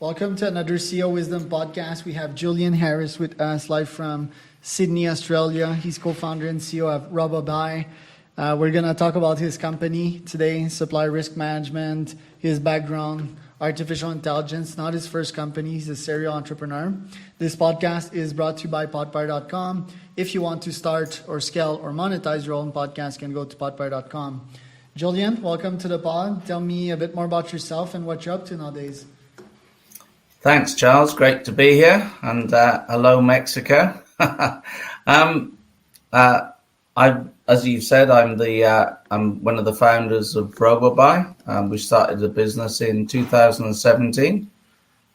Welcome to another CEO Wisdom podcast. We have Julian Harris with us live from Sydney, Australia. He's co-founder and CEO of RobobAI. We're going to talk about his company today, supply risk management, his background, artificial intelligence, not his first company. He's a serial entrepreneur. This podcast is brought to you by podpire.com. If you want to start or scale or monetize your own podcast, you can go to podpire.com. Julian, welcome to the pod. Tell me a bit more about yourself and what you're up to nowadays. Thanks, Charles. Great to be here. And hello, Mexico. As you said, I'm one of the founders of RobobAI. We started the business in 2017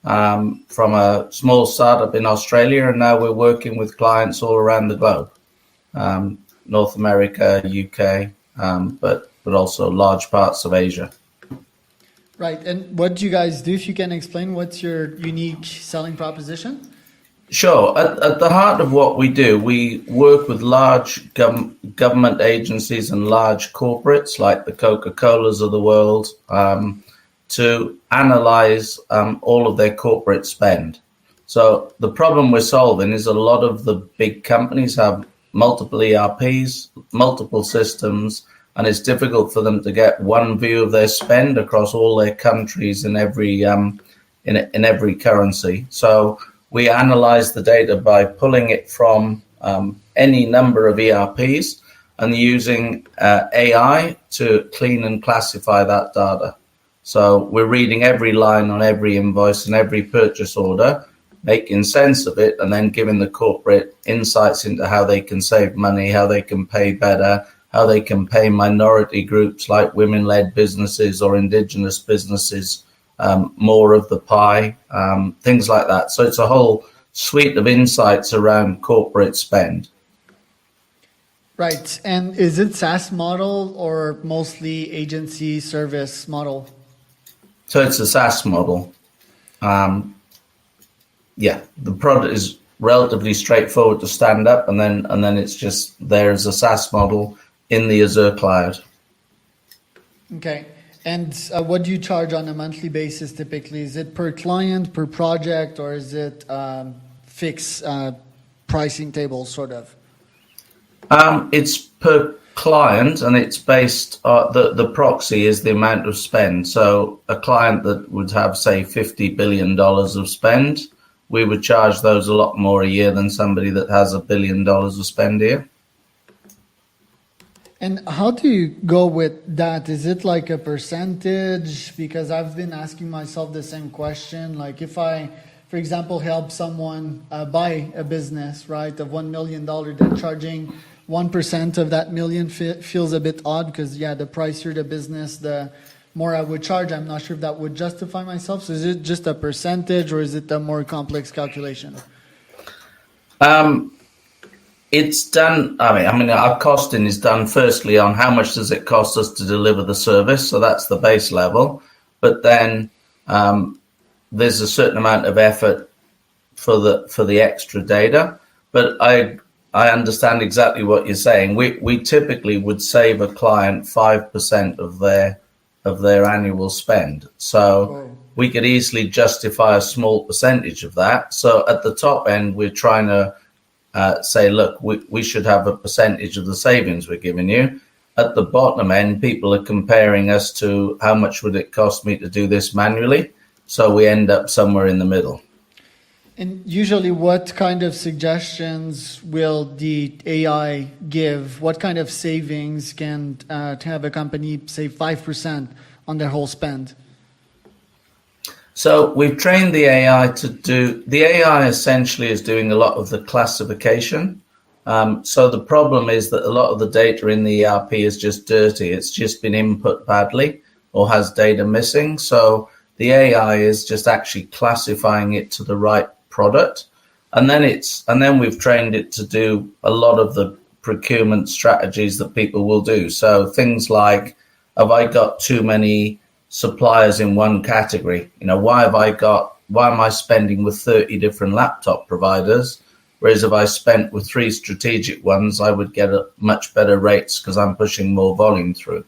from a small startup in Australia, and now we're working with clients all around the globe, North America, UK, but also large parts of Asia. Right. And what do you guys do? If you can explain, what's your unique selling proposition? Sure. At the heart of what we do, we work with large government agencies and large corporates like the Coca-Colas of the world to analyze all of their corporate spend. So the problem we're solving is a lot of the big companies have multiple ERPs, multiple systems, and it's difficult for them to get one view of their spend across all their countries in every currency. So we analyze the data by pulling it from any number of ERPs and using AI to clean and classify that data. So we're reading every line on every invoice and every purchase order, making sense of it, and then giving the corporate insights into how they can save money, how they can pay better, how they can pay minority groups like women-led businesses or indigenous businesses more of the pie, things like that. So it's a whole suite of insights around corporate spend. Right. And is it SaaS model or mostly agency service model? So it's a SaaS model. The product is relatively straightforward to stand up, and then it's just there as a SaaS model in the Azure cloud. Okay. And what do you charge on a monthly basis typically? Is it per client, per project, or is it fixed pricing table sort of? It's per client, and it's based the proxy is the amount of spend. So a client that would have, say, $50 billion of spend, we would charge those a lot more a year than somebody that has $1 billion of spend a year. And how do you go with that? Is it like a percentage? Because I've been asking myself the same question. Like if I, for example, help someone buy a business, right, of $1 million, then charging 1% of that million feels a bit odd because, the pricier the business, the more I would charge. I'm not sure if that would justify myself. So is it just a percentage or is it a more complex calculation? It's done. I mean, our costing is done firstly on how much does it cost us to deliver the service. So that's the base level. But then there's a certain amount of effort for the extra data. But I understand exactly what you're saying. We typically would save a client 5% of their annual spend. So we could easily justify a small percentage of that. So at the top end, we're trying to say, look, we should have a percentage of the savings we're giving you. At the bottom end, people are comparing us to how much would it cost me to do this manually. So we end up somewhere in the middle. And usually what kind of suggestions will the AI give? What kind of savings can to have a company save 5% on their whole spend? So we've trained the AI the AI essentially is doing a lot of the classification. So the problem is that a lot of the data in the ERP is just dirty. It's just been input badly or has data missing. So the AI is just actually classifying it to the right product. And then we've trained it to do a lot of the procurement strategies that people will do. So things like, have I got too many suppliers in one category? Why am I spending with 30 different laptop providers? Whereas if I spent with 3 strategic ones, I would get a much better rates because I'm pushing more volume through.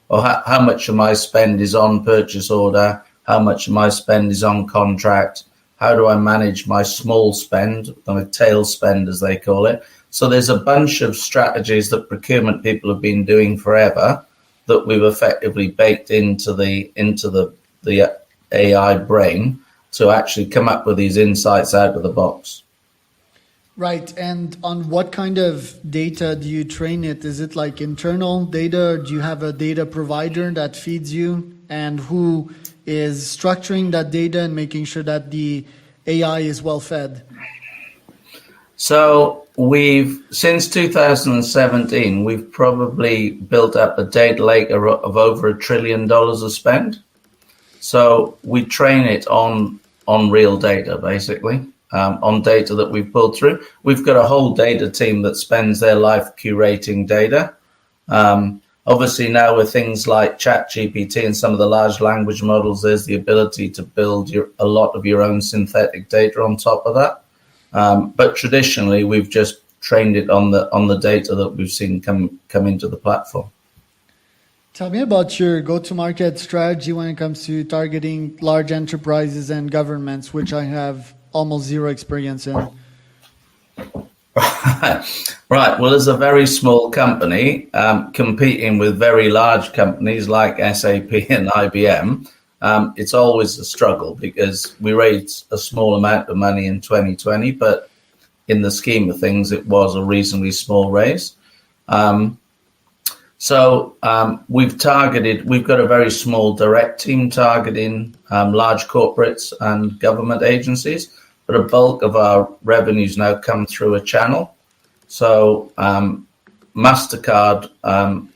Or how much of my spend is on purchase order how much of my spend is on contract, how do I manage my small spend, my tail spend as they call it. So there's a bunch of strategies that procurement people have been doing forever that we've effectively baked into the AI brain to actually come up with these insights out of the box. Right. And on what kind of data do you train it? Is it like internal data? Or do you have a data provider that feeds you? And who is structuring that data and making sure that the AI is well fed? So since 2017, we've probably built up a data lake of over $1 trillion of spend. So we train it on real data, basically. On data that we've pulled through. We've got a whole data team that spends their life curating data. Obviously now with things like ChatGPT and some of the large language models, there's the ability to build a lot of your own synthetic data on top of that. But traditionally, we've just trained it on the data that we've seen come into the platform. Tell me about your go-to-market strategy when it comes to targeting large enterprises and governments, which I have almost zero experience in. Right. Well, as a very small company competing with very large companies like SAP and IBM, it's always a struggle because we raised a small amount of money in 2020, but in the scheme of things, it was a reasonably small raise. So we've got a very small direct team targeting large corporates and government agencies, but a bulk of our revenues now come through a channel. So MasterCard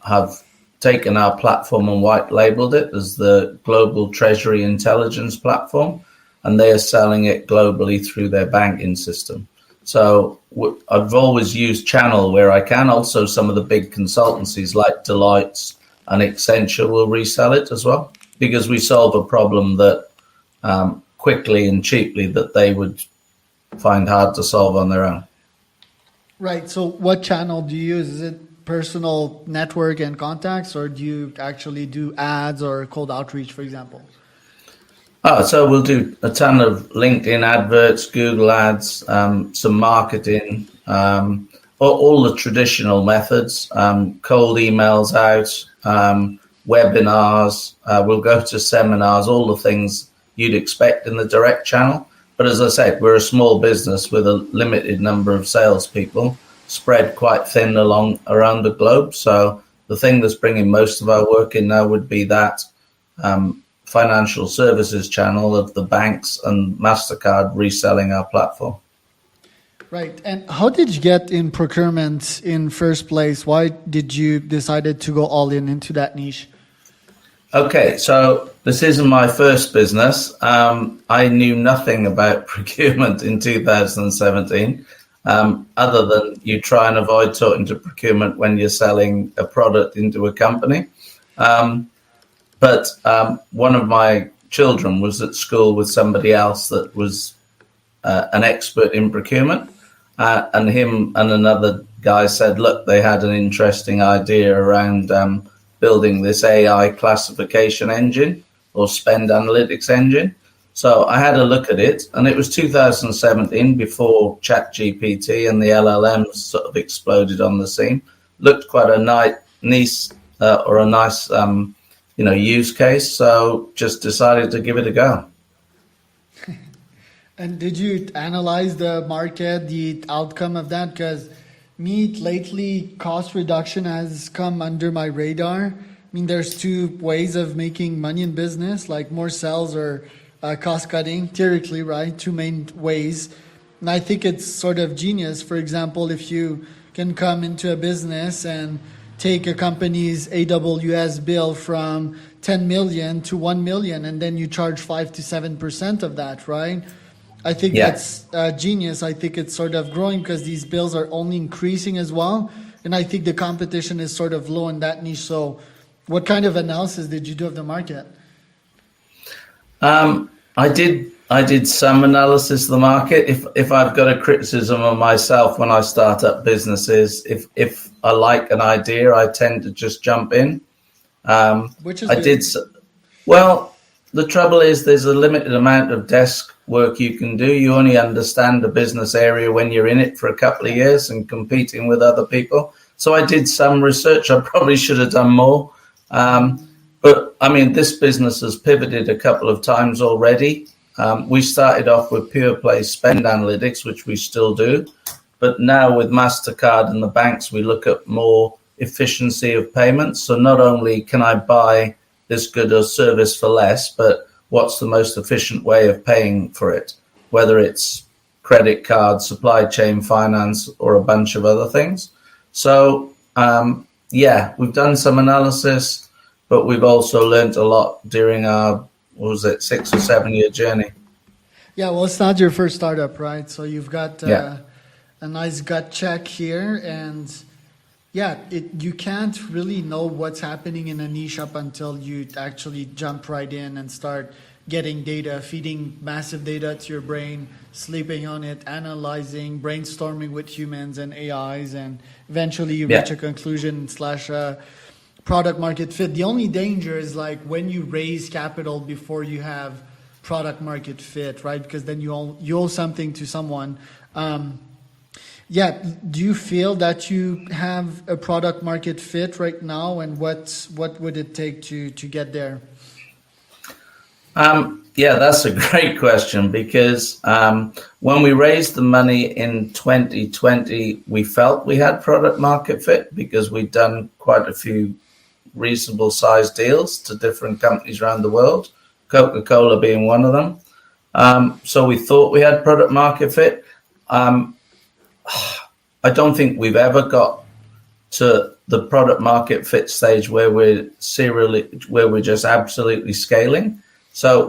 have taken our platform and white labeled it as the Global Treasury Intelligence Platform, and they are selling it globally through their banking system. So I've always used channel where I can. Also, some of the big consultancies like Deloitte and Accenture will resell it as well, because we solve a problem that quickly and cheaply that they would find hard to solve on their own. Right. So what channel do you use? Is it personal network and contacts, or do you actually do ads or cold outreach, for example? So we'll do a ton of LinkedIn adverts, Google ads, some marketing, all the traditional methods, cold emails out, webinars, we'll go to seminars, all the things you'd expect in the direct channel. But as I said, we're a small business with a limited number of salespeople, spread quite thin around the globe. So the thing that's bringing most of our work in now would be that financial services channel of the banks and MasterCard reselling our platform. Right. And how did you get in procurement in first place? Why did you decide to go all into that niche? Okay, so this isn't my first business. I knew nothing about procurement in 2017, other than you try and avoid talking to procurement when you're selling a product into a company. But one of my children was at school with somebody else that was an expert in procurement. And him and another guy said, look, they had an interesting idea around building this AI classification engine or spend analytics engine. So I had a look at it, and it was 2017 before ChatGPT and the LLMs sort of exploded on the scene. Looked quite a nice use case. So just decided to give it a go. And did you analyze the market, the outcome of that? Because lately, cost reduction has come under my radar. I mean, there's two ways of making money in business, like more sales or cost cutting, theoretically, right? Two main ways. And I think it's sort of genius. For example, if you can come into a business and take a company's AWS bill from 10 million to 1 million, and then you charge 5 to 7% of that, right? I think that's genius. I think it's sort of growing because these bills are only increasing as well. And I think the competition is sort of low in that niche. So what kind of analysis did you do of the market? I did some analysis of the market. If I've got a criticism of myself when I start up businesses, if I like an idea, I tend to just jump in. Which is I good. did well. the trouble is there's a limited amount of desk work you can do. You only understand a business area when you're in it for a couple of years and competing with other people. So I did some research. I probably should have done more. But I mean, this business has pivoted a couple of times already. We started off with pure play spend analytics, which we still do. But now with MasterCard and the banks, we look at more efficiency of payments. So not only can I buy this good or service for less, but what's the most efficient way of paying for it, whether it's credit card, supply chain finance, or a bunch of other things. So, we've done some analysis, but we've also learned a lot during our, 6 or 7 year journey. Yeah, well, it's not your first startup, right? So you've got a nice gut check here, and you can't really know what's happening in a niche up until you actually jump right in and start getting data, feeding massive data to your brain, sleeping on it, analyzing, brainstorming with humans and AIs, and eventually you reach a conclusion / product market fit. The only danger is like when you raise capital before you have product market fit, right? Because then you owe something to someone. Do you feel that you have a product market fit right now, and what would it take to get there? That's a great question, because when we raised the money in 2020, we felt we had product market fit because we'd done quite a few reasonable sized deals to different companies around the world, Coca-Cola being one of them. So we thought we had product market fit. I don't think we've ever got to the product market fit stage where we're just absolutely scaling. So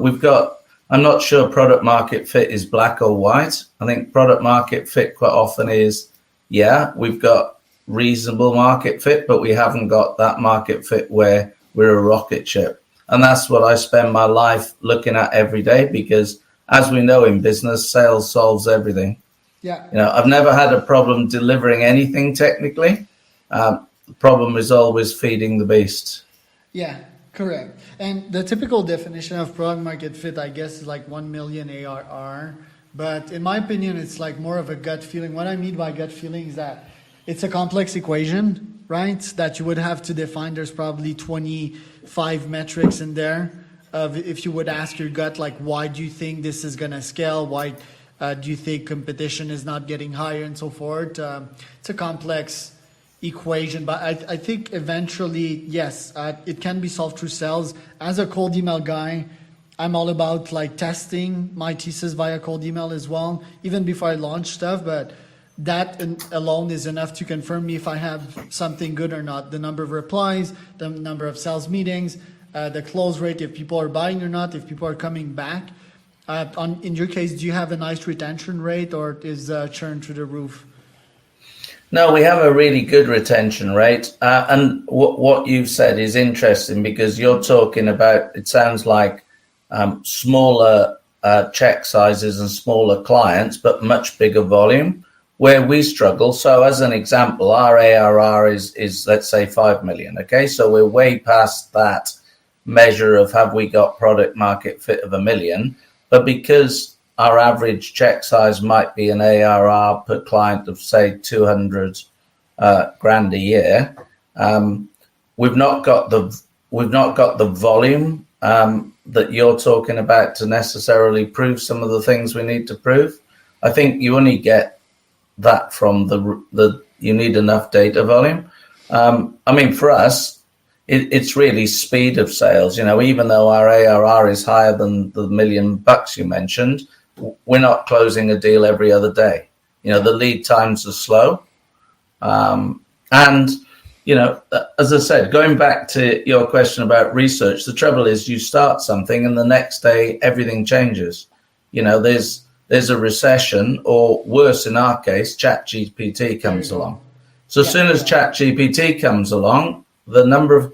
I'm not sure product market fit is black or white. I think product market fit quite often is, we've got reasonable market fit, but we haven't got that market fit where we're a rocket ship. And that's what I spend my life looking at every day, because as we know in business, sales solves everything. Yeah. I've never had a problem delivering anything technically. The problem is always feeding the beast. Yeah, correct. And the typical definition of product market fit, I guess, is like 1 million ARR. But in my opinion, it's like more of a gut feeling. What I mean by gut feeling is that it's a complex equation, right? That you would have to define. There's probably 25 metrics in there. If you would ask your gut, like, why do you think this is going to scale? Why do you think competition is not getting higher and so forth? It's a complex equation, but I think eventually, yes, it can be solved through sales. As a cold email guy, I'm all about like testing my thesis via cold email as well, even before I launch stuff. But that alone is enough to confirm me if I have something good or not. The number of replies, the number of sales meetings, the close rate, if people are buying or not, if people are coming back. In your case, do you have a nice retention rate, or is churn through the roof? No, we have a really good retention rate. And what you've said is interesting, because you're talking about, it sounds like smaller check sizes and smaller clients, but much bigger volume, where we struggle. So as an example, our ARR is let's say 5 million. Okay, so we're way past that measure of have we got product market fit of 1 million. But because our average check size might be an ARR per client of say 200 grand a year, we've not got the volume that you're talking about to necessarily prove some of the things we need to prove. I think you only get that from you need enough data volume. I mean, for us, it's really speed of sales. Even though our ARR is higher than the $1 million you mentioned, we're not closing a deal every other day. The lead times are slow. And, as I said, going back to your question about research, the trouble is you start something and the next day everything changes. There's a recession, or worse in our case, ChatGPT comes along. So as soon as ChatGPT comes along, the number of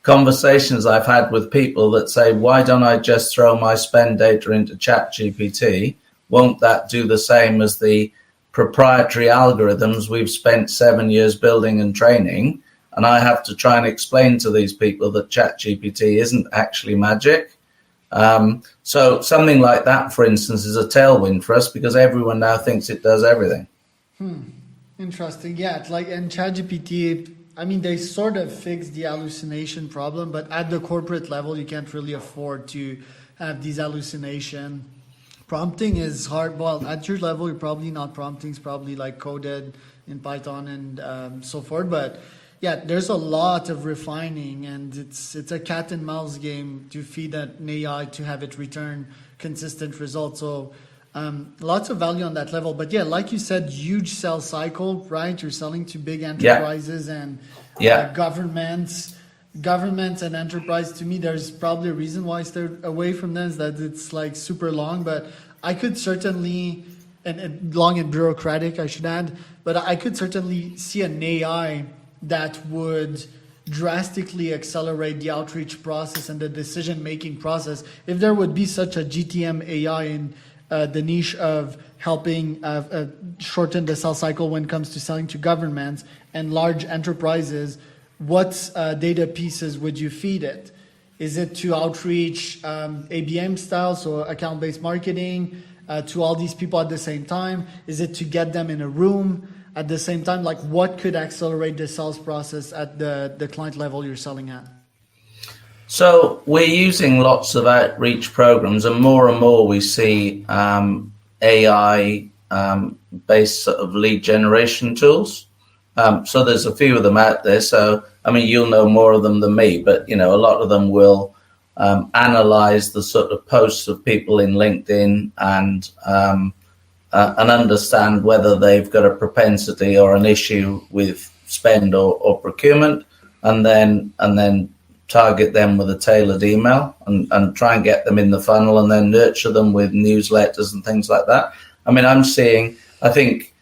conversations I've had with people that say, why don't I just throw my spend data into ChatGPT? Won't that do the same as the proprietary algorithms we've spent 7 years building and training? And I have to try and explain to these people that ChatGPT isn't actually magic. So something like that, for instance, is a tailwind for us because everyone now thinks it does everything. Interesting. Yeah, it's like in ChatGPT, I mean, they sort of fixed the hallucination problem, but at the corporate level, you can't really afford to have these hallucination. Prompting is hard. Well, at your level, you're probably not prompting. It's probably like coded in Python and so forth. But yeah, there's a lot of refining, and it's a cat and mouse game to feed an AI to have it return consistent results. So lots of value on that level. But yeah, like you said, huge sales cycle, right? You're selling to big enterprises and governments. Governments and enterprise, to me, there's probably a reason why I stayed away from them, is that it's like super long. But I could certainly, and long and bureaucratic, I should add, but I could certainly see an AI that would drastically accelerate the outreach process and the decision-making process if there would be such a GTM AI in the niche of helping shorten the sales cycle when it comes to selling to governments and large enterprises. What data pieces would you feed it? Is it to outreach ABM style, so account-based marketing, to all these people at the same time? Is it to get them in a room at the same time? Like, what could accelerate the sales process at the client level you're selling at? So we're using lots of outreach programs, and more we see AI based sort of lead generation tools. So there's a few of them out there. So, I mean, you'll know more of them than me, but, you know, a lot of them will analyze the sort of posts of people in LinkedIn and understand whether they've got a propensity or an issue with spend or procurement, and then target them with a tailored email and try and get them in the funnel and then nurture them with newsletters and things like that. I mean, I think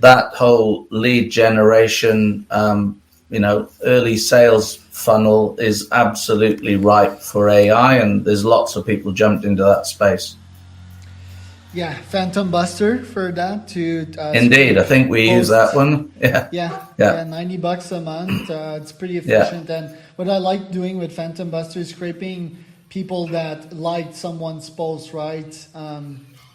that whole lead generation, early sales funnel is absolutely ripe for AI, and there's lots of people jumped into that space. Yeah, Phantom Buster for that to. Indeed, I think we use that one. Yeah, $90 a month. It's pretty efficient, and what I like doing with Phantom Buster is scraping people that liked someone's post, right?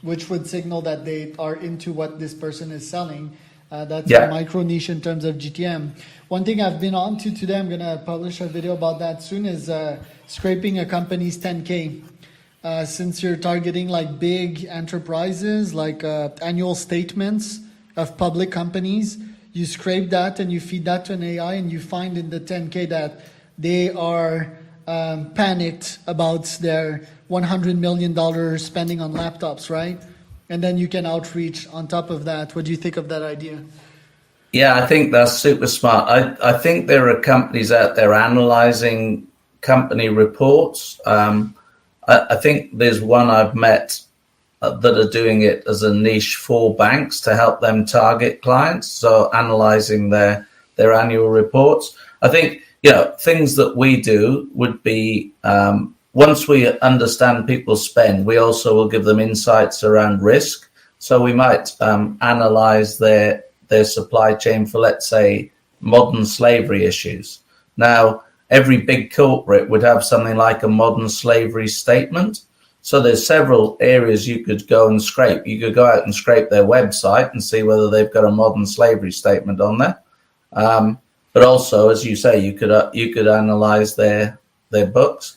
Which would signal that they are into what this person is selling. That's a micro niche in terms of GTM. One thing I've been on to today, I'm going to publish a video about that soon, is scraping a company's 10K. Since you're targeting like big enterprises, like annual statements of public companies, you scrape that and you feed that to an AI, and you find in the 10K that they are panicked about their $100 million spending on laptops, right? And then you can outreach on top of that. What do you think of that idea? Yeah, I think that's super smart. I think there are companies out there analyzing company reports. I think there's one I've met that are doing it as a niche for banks to help them target clients. So analyzing their annual reports. I think, things that we do would be, once we understand people's spend, we also will give them insights around risk. So we might analyze their supply chain for, let's say, modern slavery issues. Now, every big corporate would have something like a modern slavery statement. So there's several areas you could go and scrape. You could go out and scrape their website and see whether they've got a modern slavery statement on there. But also, as you say, you could analyze their books.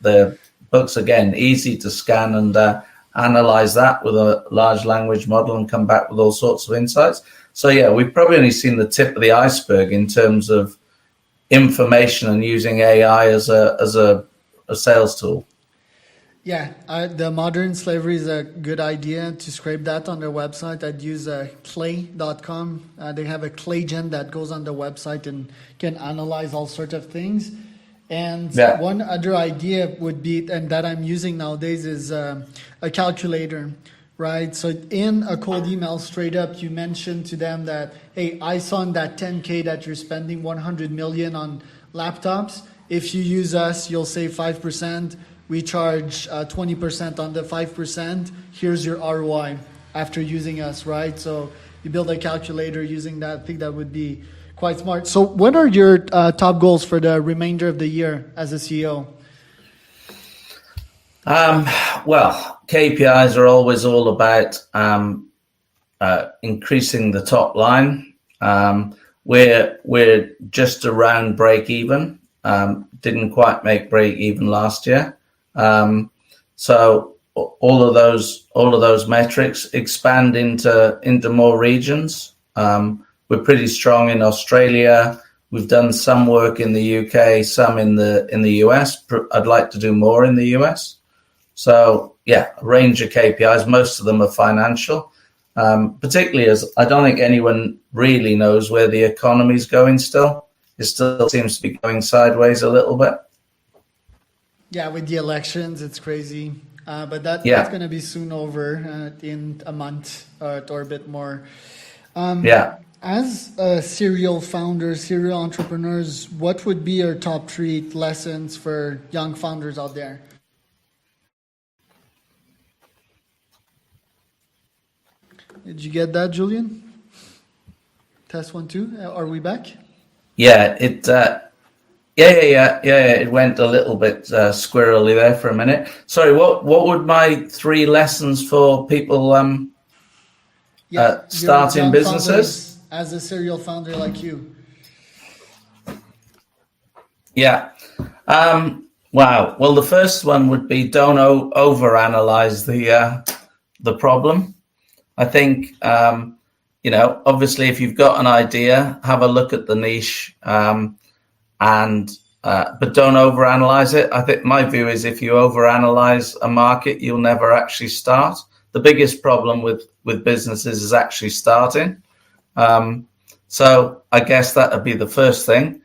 Their books, again, easy to scan and analyze that with a large language model and come back with all sorts of insights. So yeah, we've probably only seen the tip of the iceberg in terms of information and using AI as a sales tool. Yeah, the modern slavery is a good idea to scrape that on their website. I'd use clay.com. They have a clay gen that goes on the website and can analyze all sorts of things. And one other idea would be, and that I'm using nowadays, is a calculator, right? So in a cold email, straight up, you mention to them that, hey, I saw in that 10K that you're spending 100 million on laptops. If you use us, you'll save 5%. We charge 20% on the 5%. Here's your ROI after using us, right? So you build a calculator using that. I think that would be quite smart. So what are your top goals for the remainder of the year as a CEO? Well, KPIs are always all about increasing the top line. We're just around break even. Didn't quite make break even last year. So all of those metrics expand into more regions. We're pretty strong in Australia. We've done some work in the UK, some in the US. I'd like to do more in the US. So yeah, a range of KPIs. Most of them are financial, particularly as I don't think anyone really knows where the economy is going still. It still seems to be going sideways a little bit. Yeah, with the elections, it's crazy. But that's going to be soon over in a month or a bit more. As a serial founder, serial entrepreneurs, what would be your top 3 lessons for young founders out there? Did you get that, Julian? Test 1, 2. Are we back? Yeah, it went a little bit squirrely there for a minute. Sorry, what would my 3 lessons for people starting businesses? As a serial founder like you. Yeah. Wow. Well, the first one would be don't overanalyze the problem. I think, obviously if you've got an idea, have a look at the niche, but don't overanalyze it. I think my view is if you overanalyze a market, you'll never actually start. The biggest problem with businesses is actually starting. So I guess that would be the first thing.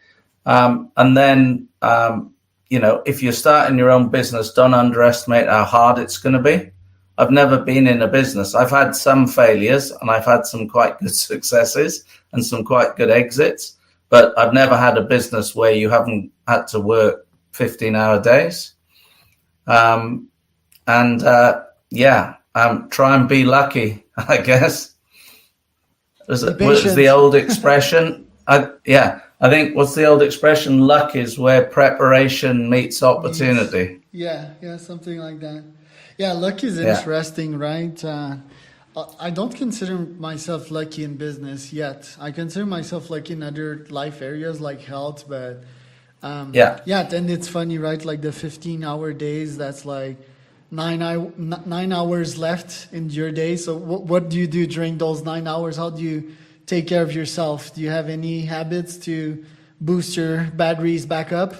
And then, if you're starting your own business, don't underestimate how hard it's going to be. I've never been in a business. I've had some failures and I've had some quite good successes and some quite good exits, but I've never had a business where you haven't had to work 15-hour days. Try and be lucky, I guess. What's the old expression? I think what's the old expression? Luck is where preparation meets opportunity. Yeah, something like that. Yeah, luck is interesting, right? I don't consider myself lucky in business yet. I consider myself lucky in other life areas like health, but then it's funny, right? Like the 15-hour days, that's like 9 hours left in your day. So what do you do during those 9 hours? How do you take care of yourself? Do you have any habits to boost your batteries back up?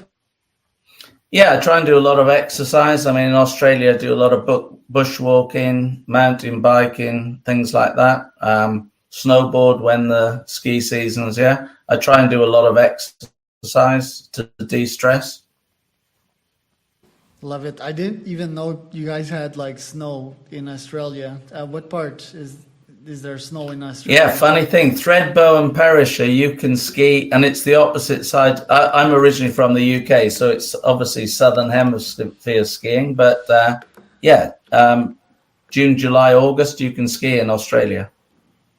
Yeah, I try and do a lot of exercise. I mean, in Australia, I do a lot of bushwalking, mountain biking, things like that. Snowboard when the ski season's here. I try and do a lot of exercise to de-stress. Love it. I didn't even know you guys had like snow in Australia. What part is there snow in Australia? Yeah, funny thing, Thredbo and Perisher, you can ski, and it's the opposite side. I'm originally from the UK, so it's obviously Southern Hemisphere skiing. But June, July, August, you can ski in Australia.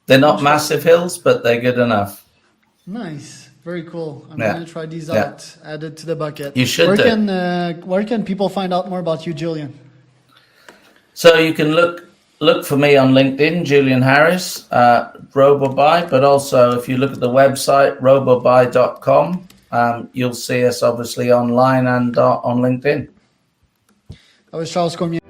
They're not massive hills, but they're good enough. Nice. Very cool. I'm going to try these out. Add it to the bucket. You should Where can people find out more about you, Julian? So you can look for me on LinkedIn, Julian Harris, RobobAI, but also if you look at the website, robobai.com, you'll see us obviously online and on LinkedIn. That was Charles Cormier.